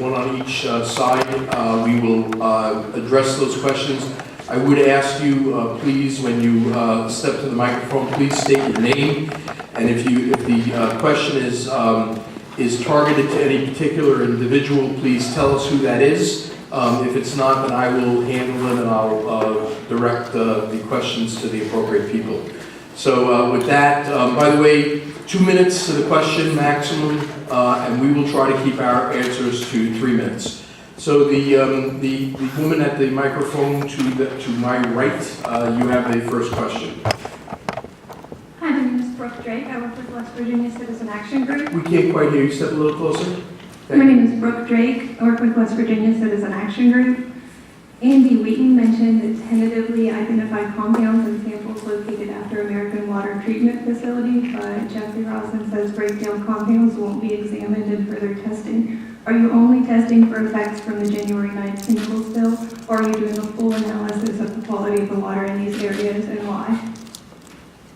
one on each side. We will address those questions. I would ask you, please, when you step to the microphone, please state your name. And if the question is targeted to any particular individual, please tell us who that is. If it's not, then I will handle it and I'll direct the questions to the appropriate people. So with that, by the way, 2 minutes to the question maximum, and we will try to keep our answers to 3 minutes. So the woman at the microphone to my right, you have the first question. Hi, my name is Brooke Drake. I work with West Virginia Citizen Action Group. We can't quite hear you. Step a little closer. My name is Brooke Drake. I work with West Virginia Citizen Action Group. Andy Wheaton mentioned that tentatively identified compounds and samples located after American Water Treatment Facility, but Jeffrey Roslin says breakdown compounds won't be examined in further testing. Are you only testing for effects from the January 9th chemical spill, or are you doing a full analysis of the quality of the water in these areas and why?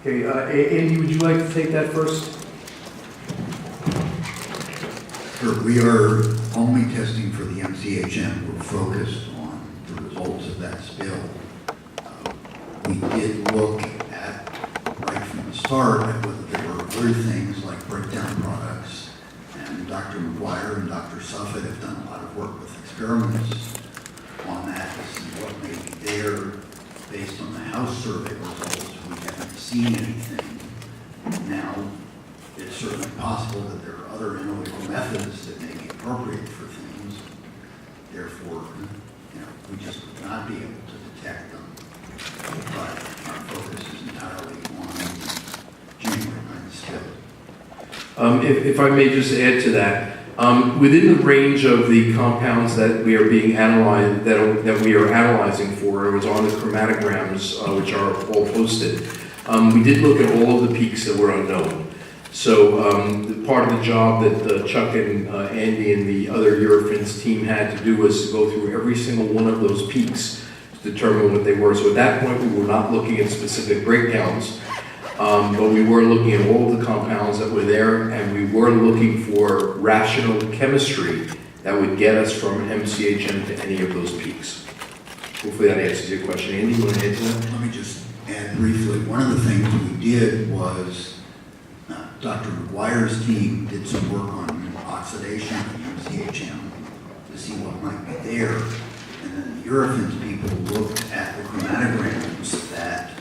Okay, Andy, would you like to take that first? Sure. We are only testing for the MCHM. We're focused on the results of that spill. We did look at, right from the start, at whether there were other things like breakdown products. And Dr. McGuire and Dr. Suffet have done a lot of work with experiments on that to see what may be there. Based on the house survey results, we haven't seen anything. Now, it's certainly possible that there are other analytical methods that may be appropriate for things. Therefore, we just would not be able to detect them. But our focus is entirely on January 9th spill. If I may just add to that, within the range of the compounds that we are being analyzed, that we are analyzing for, it was on the chromatograms, which are all posted. We did look at all of the peaks that were unknown. So part of the job that Chuck and Andy and the other Eurofins team had to do was to go through every single one of those peaks to determine what they were. So at that point, we were not looking at specific breakdowns. But we were looking at all of the compounds that were there, and we were looking for rational chemistry that would get us from MCHM to any of those peaks. Hopefully that answers your question. Andy, you want to add to that? Let me just add briefly. One of the things we did was Dr. McGuire's team did some work on oxidation of MCHM to see what might be there. And then the Eurofins people looked at the chromatograms that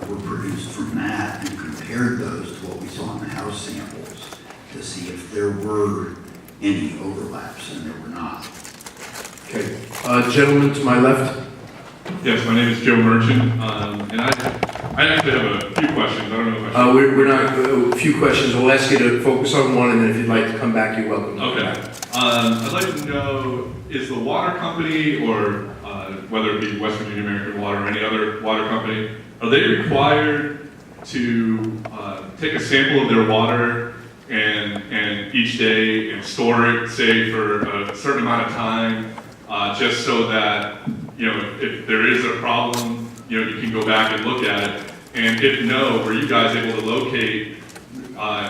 were produced from that and compared those to what we saw in the house samples to see if there were any overlaps, and there were not. Okay. Gentleman to my left. Yes, my name is Joe Merchant, and I actually have a few questions. I don't know if I should... We're not, a few questions. We'll ask you to focus on one, and then if you'd like to come back, you're welcome. Okay. I'd like to know, is the water company, or whether it be West Virginia American Water or any other water company, are they required to take a sample of their water and each day and store it, say, for a certain amount of time, just so that, if there is a problem, you can go back and look at it? And if no, were you guys able to locate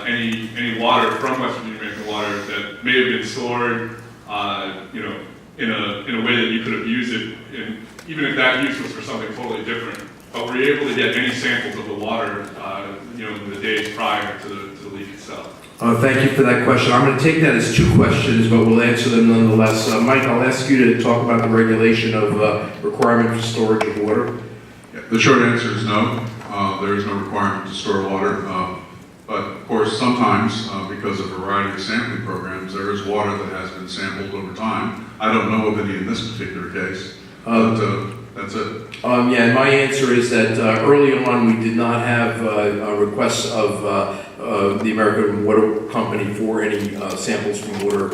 any water from West Virginia American Water that may have been stored, in a way that you could have used it, and even if that use was for something totally different? But were you able to get any samples of the water, in the days prior to the leak itself? Thank you for that question. I'm going to take that as two questions, but we'll answer them nonetheless. Mike, I'll ask you to talk about the regulation of requirement for storage of water. Yeah, the short answer is no. There is no requirement to store water. But of course, sometimes, because of a variety of sampling programs, there is water that has been sampled over time. I don't know of any in this particular case, but that's it. Yeah, my answer is that early on we did not have requests of the American Water Company for any samples from water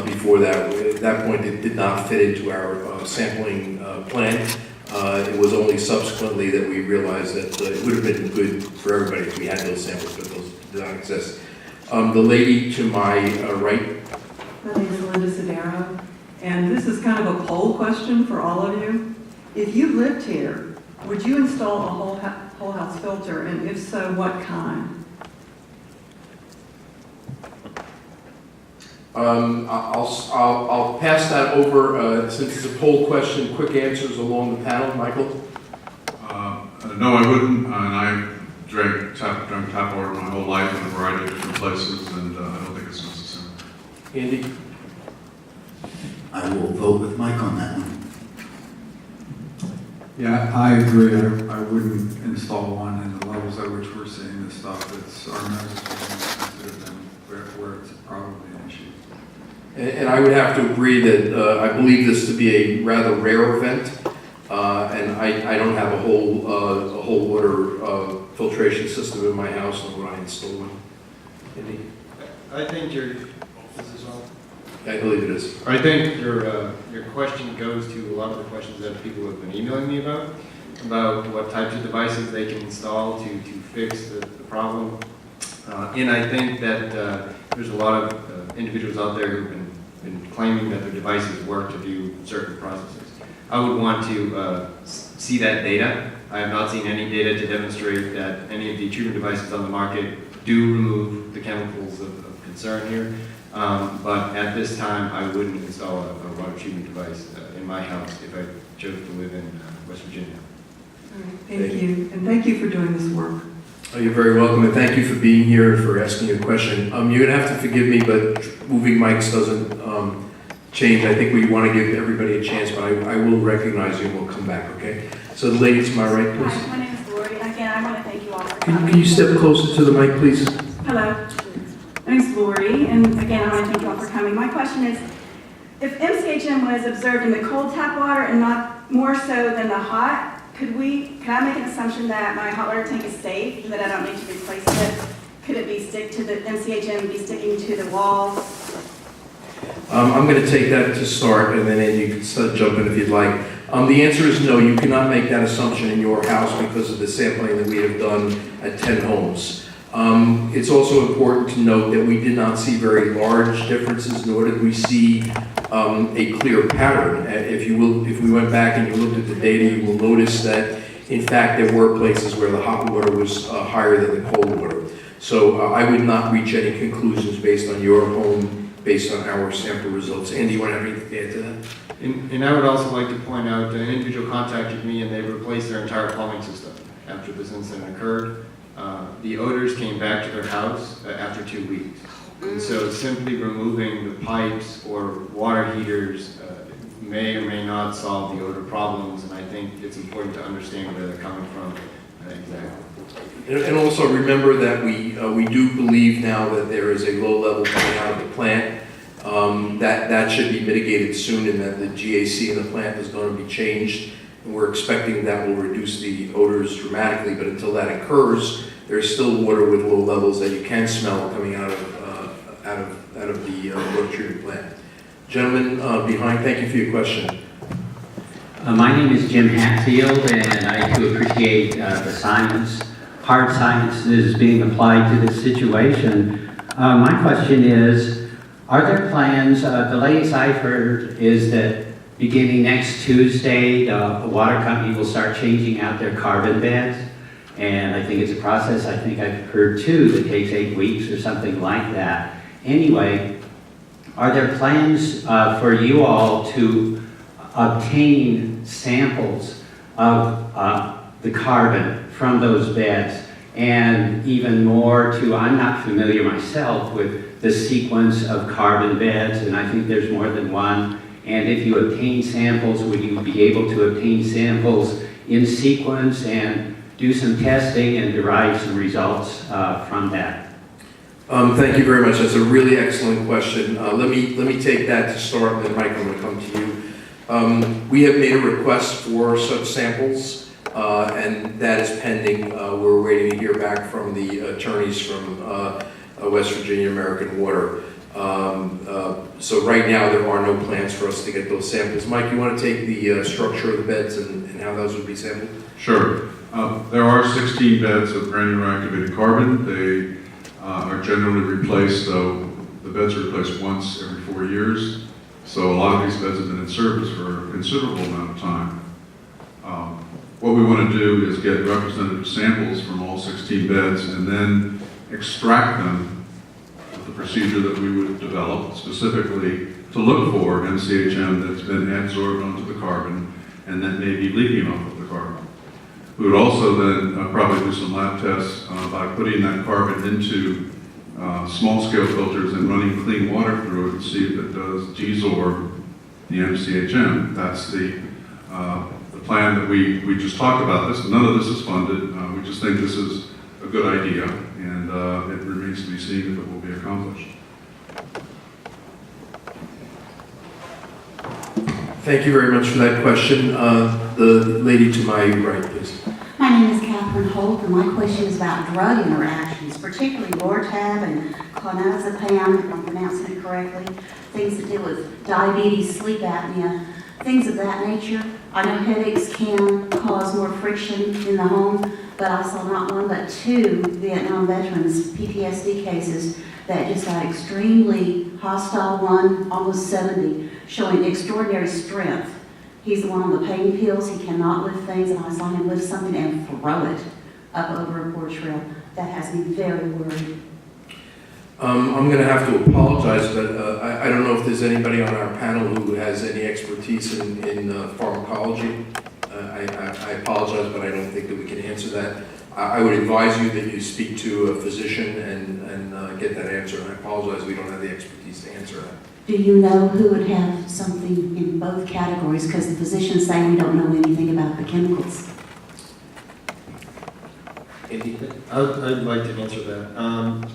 before that. At that point, it did not fit into our sampling plan. It was only subsequently that we realized that it would have been good for everybody if we had those samples, but those did not exist. The lady to my right. My name is Linda Sidero, and this is kind of a poll question for all of you. If you lived here, would you install a whole house filter, and if so, what kind? I'll pass that over, since it's a poll question, quick answers along the panel. Michael? No, I wouldn't, and I drank tap water my whole life in a variety of different places, and I don't think it's necessary. Andy? I will vote with Mike on that one. Yeah, I agree. I wouldn't install one in the levels at which we're seeing this stuff. It's our noses are more sensitive than where it's probably an issue. And I would have to agree that I believe this to be a rather rare event, and I don't have a whole water filtration system in my house, nor would I install one. Andy? I think this is all. I believe it is. I think your question goes to a lot of the questions that people have been emailing me about what types of devices they can install to fix the problem. And I think that there's a lot of individuals out there who've been claiming that their devices work to do certain processes. I would want to see that data. I have not seen any data to demonstrate that any of the treatment devices on the market do remove the chemicals of concern here. But at this time, I wouldn't install a water treatment device in my house if I chose to live in West Virginia. All right, thank you, and thank you for doing this work. Oh, you're very welcome, and thank you for being here and for asking your question. You're going to have to forgive me, but moving mics doesn't change. I think we want to give everybody a chance, but I will recognize you and we'll come back, okay? So the lady to my right, please. Hi, my name is Lori, and again, I want to thank you all for coming. Can you step closer to the mic, please? Hello, my name is Lori, and again, I want to thank you all for coming. My question is, if MCHM was observed in the cold tap water and not more so than the hot, could I make an assumption that my hot water tank is safe and that I don't need to replace it? Could it be MCHM be sticking to the walls? I'm going to take that to start, and then Andy, you can start jumping if you'd like. The answer is no, you cannot make that assumption in your house because of the sampling that we have done at 10 homes. It's also important to note that we did not see very large differences, nor did we see a clear pattern. If we went back and you looked at the data, you will notice that, in fact, there were places where the hot water was higher than the cold water. So I would not reach any conclusions based on your home, based on our sample results. Andy, you want to have anything to add to that? And I would also like to point out that an individual contacted me and they replaced their entire plumbing system after this incident occurred. The odors came back to their house after 2 weeks. And so simply removing the pipes or water heaters may or may not solve the odor problems, and I think it's important to understand where they're coming from exactly. And also remember that we do believe now that there is a low level coming out of the plant. That should be mitigated soon, and that the GAC in the plant is going to be changed. And we're expecting that will reduce the odors dramatically, but until that occurs, there's still water with low levels that you can smell coming out of the water treatment plant. Gentlemen behind, thank you for your question. My name is Jim Hatfield, and I do appreciate the science, hard sciences being applied to this situation. My question is, are there plans, the latest I've heard is that beginning next Tuesday, the water company will start changing out their carbon beds. And I think it's a process, I think I've heard too, that takes 8 weeks or something like that. Anyway, are there plans for you all to obtain samples of the carbon from those beds? And even more to, I'm not familiar myself with the sequence of carbon beds, and I think there's more than one. And if you obtain samples, would you be able to obtain samples in sequence and do some testing and derive some results from that? Thank you very much. That's a really excellent question. Let me take that to start, and then Mike, I'm going to come to you. We have made a request for such samples, and that is pending. We're waiting to hear back from the attorneys from West Virginia American Water. So right now there are no plans for us to get those samples. Mike, you want to take the structure of the beds and how those would be sampled? Sure. There are 16 beds of granular activated carbon. They are generally replaced, though the beds are replaced once every 4 years. So a lot of these beds have been in service for a considerable amount of time. What we want to do is get representative samples from all 16 beds and then extract them with the procedure that we would develop specifically to look for MCHM that's been adsorbed onto the carbon and that may be leaking off of the carbon. We would also then probably do some lab tests by putting that carbon into small-scale filters and running clean water through it and see if it does desorb the MCHM. That's the plan that we just talked about. None of this is funded. We just think this is a good idea, and it remains to be seen if it will be accomplished. Thank you very much for that question. The lady to my right, please. My name is Catherine Holt, and my question is about drug interactions, particularly Wvtap and clonazepam, if I'm pronouncing it correctly, things that deal with diabetes, sleep apnea, things of that nature. I know headaches can cause more friction in the home, but I saw not one but 2 Vietnam veterans PTSD cases that just got extremely hostile, one almost 70, showing extraordinary strength. He's the one on the pain pills. He cannot lift things, and I saw him lift something and throw it up over a porch rail. That has me very worried. I'm going to have to apologize, but I don't know if there's anybody on our panel who has any expertise in pharmacology. I apologize, but I don't think that we can answer that. I would advise you that you speak to a physician and get that answer. And I apologize, we don't have the expertise to answer that. Do you know who would have something in both categories? Because the physicians say we don't know anything about the chemicals. Andy? I'd like to answer that.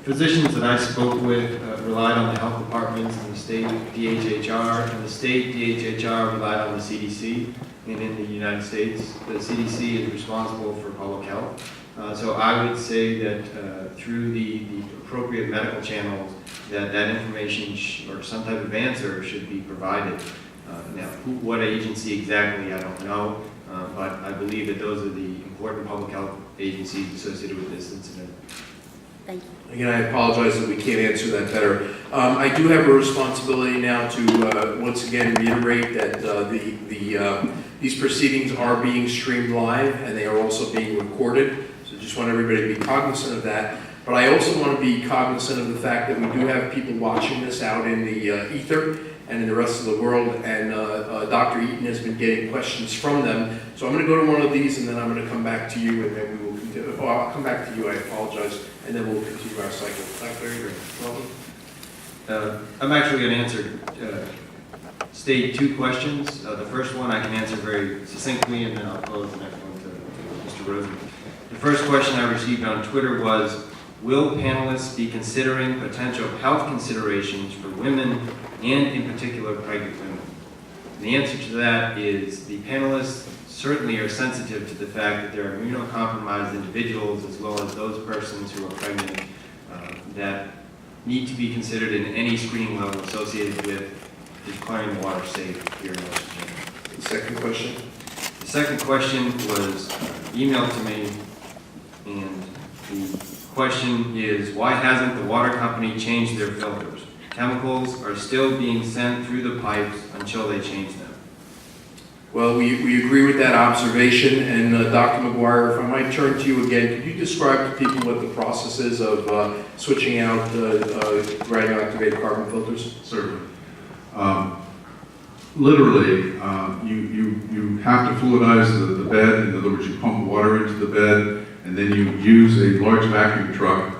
Physicians that I spoke with relied on the health departments and the state DHHR, and the state DHHR relied on the CDC. And in the United States, the CDC is responsible for public health. So I would say that through the appropriate medical channels, that information or some type of answer should be provided. Now, what agency exactly, I don't know, but I believe that those are the important public health agencies associated with this incident. Thank you. Again, I apologize that we can't answer that better. I do have a responsibility now to once again reiterate that these proceedings are being streamed live and they are also being recorded. So just want everybody to be cognizant of that. But I also want to be cognizant of the fact that we do have people watching this out in the ether and in the rest of the world, and Dr. Eaton has been getting questions from them. So I'm going to go to one of these and then I'm going to come back to you, and then we will continue. Oh, I'll come back to you, I apologize, and then we'll continue our cycle. Dr. Eaton, welcome. I'm actually going to answer state 2 questions. The first one I can answer very succinctly, and then I'll pose the next one to Mr. Rosen. The first question I received on Twitter was, will panelists be considering potential health considerations for women, and in particular pregnant women? And the answer to that is the panelists certainly are sensitive to the fact that there are immunocompromised individuals as well as those persons who are pregnant that need to be considered in any screening level associated with declaring the water safe here in West Virginia. The second question? The second question was emailed to me, and the question is, why hasn't the water company changed their filters? Chemicals are still being sent through the pipes until they change them. Well, we agree with that observation, and Dr. McGuire, if I might turn to you again, could you describe to people what the process is of switching out radioactivated carbon filters? Certainly. Literally, you have to fluidize the bed. In other words, you pump water into the bed, and then you use a large vacuum truck,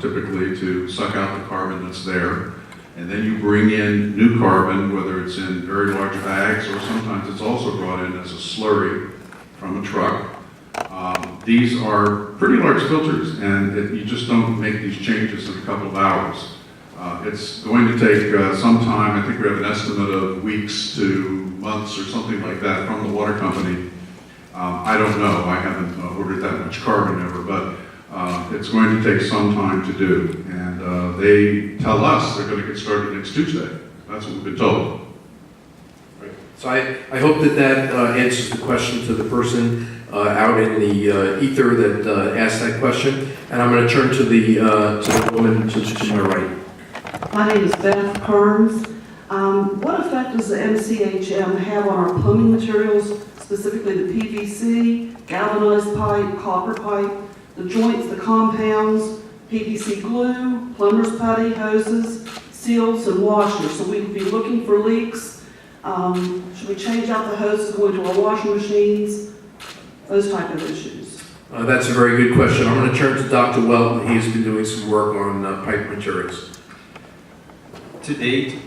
typically, to suck out the carbon that's there. And then you bring in new carbon, whether it's in very large bags, or sometimes it's also brought in as a slurry from a truck. These are pretty large filters, and you just don't make these changes in a couple of hours. It's going to take some time. I think we have an estimate of weeks to months or something like that from the water company. I don't know. I haven't ordered that much carbon ever, but it's going to take some time to do. And they tell us they're going to get started next Tuesday. That's what we've been told. Right. So I hope that answers the question to the person out in the ether that asked that question. And I'm going to turn to the woman to my right. My name is Beth Kearns. What effect does the MCHM have on our plumbing materials, specifically the PVC, galvanized pipe, copper pipe, the joints, the compounds, PVC glue, plumber's putty, hoses, seals, and washers. So we would be looking for leaks. Should we change out the hoses going to our washing machines? Those type of issues. That's a very good question. I'm going to turn to Dr. Welton. He's been doing some work on pipe materials. To date,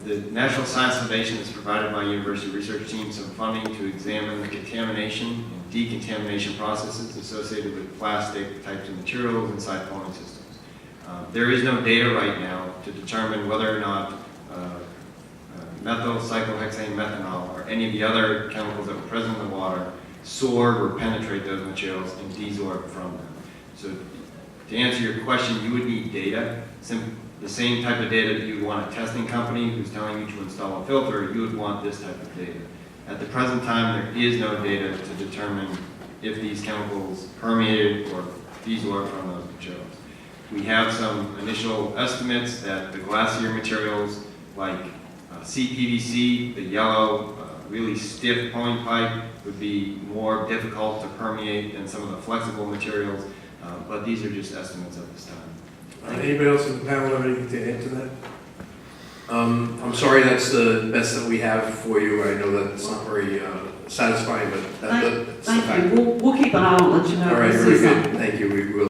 the National Science Foundation has provided my university research team some funding to examine the contamination and decontamination processes associated with plastic types of materials inside plumbing systems. There is no data right now to determine whether or not methyl cyclohexane methanol or any of the other chemicals that were present in the water soared or penetrate those materials and desorb from them. So to answer your question, you would need data. The same type of data that you would want a testing company who's telling you to install a filter, you would want this type of data. At the present time, there is no data to determine if these chemicals permeated or desorbed from those materials. We have some initial estimates that the glacier materials like CPVC, the yellow, really stiff pulling pipe, would be more difficult to permeate than some of the flexible materials, but these are just estimates at this time. Anybody else in the panel have anything to add to that? I'm sorry, that's the best that we have for you. I know that it's not very satisfying, but that's the fact. Thank you. We'll keep an eye on it, let you know. All right, very good. Thank you. We